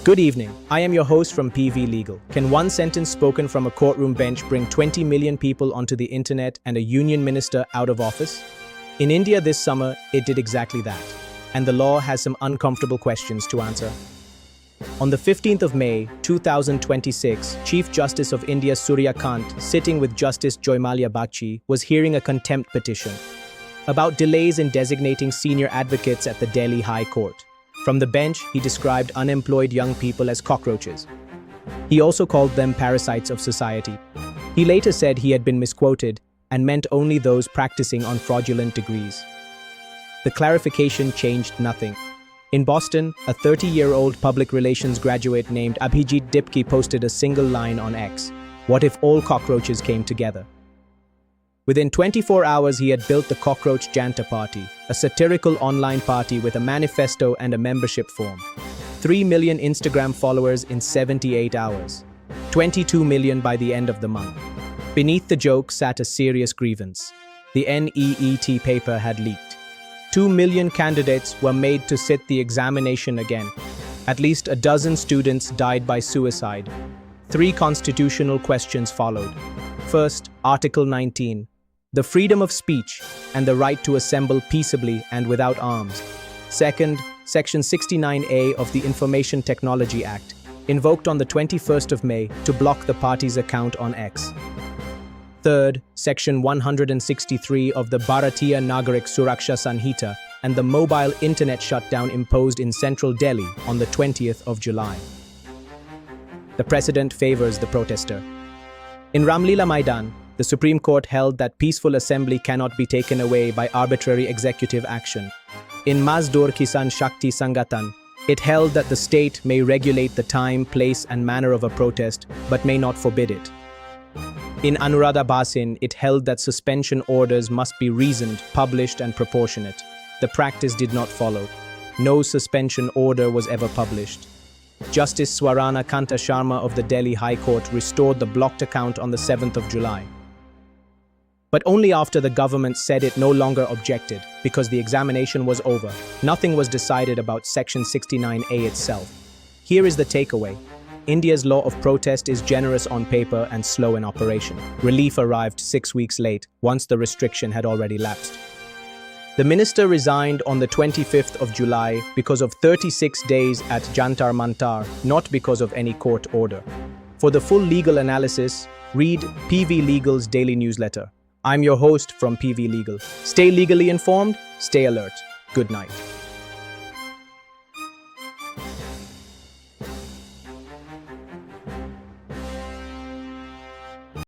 Good evening. I am your host from PV Legal. Can one sentence spoken from a courtroom bench bring 20 million people onto the internet and a union minister out of office? In India this summer, it did exactly that. And the law has some uncomfortable questions to answer. On the 15th of May, 2026, Chief Justice of India Surya Kant, sitting with Justice Joymalia Bagchi, was hearing a contempt petition about delays in designating senior advocates at the Delhi High Court. From the bench, he described unemployed young people as cockroaches. He also called them parasites of society. He later said he had been misquoted and meant only those practicing on fraudulent degrees. The clarification changed nothing. In Boston, a 30-year-old public relations graduate named Abhijit Dipki posted a single line on X. What if all cockroaches came together? Within 24 hours, he had built the Cockroach Janta Party, a satirical online party with a manifesto and a membership form. 3 million Instagram followers in 78 hours. 22 million by the end of the month. Beneath the joke sat a serious grievance. The NEET paper had leaked. 2 million candidates were made to sit the examination again. At least a dozen students died by suicide. 3 constitutional questions followed. First, Article 19. The freedom of speech and the right to assemble peaceably and without arms. Second, Section 69A of the Information Technology Act, invoked on the 21st of May to block the party's account on X. Third, Section 163 of the Bharatiya Nagarik Suraksha Sanhita and the mobile internet shutdown imposed in central Delhi on the 20th of July. The precedent favors the protester. In Ramlila Maidan, the Supreme Court held that peaceful assembly cannot be taken away by arbitrary executive action. In Mazdoor Kisan Shakti Sangatan, it held that the state may regulate the time, place, and manner of a protest, but may not forbid it. In Anuradha Bhasin, it held that suspension orders must be reasoned, published, and proportionate. The practice did not follow. No suspension order was ever published. Justice Swarana Kanta Sharma of the Delhi High Court restored the blocked account on the 7th of July. But only after the government said it no longer objected, because the examination was over. Nothing was decided about Section 69A itself. Here is the takeaway. India's law of protest is generous on paper and slow in operation. Relief arrived 6 weeks late, once the restriction had already lapsed. The minister resigned on the 25th of July because of 36 days at Jantar Mantar, not because of any court order. For the full legal analysis, read PV Legal's daily newsletter. I'm your host from PV Legal. Stay legally informed, stay alert. Good night.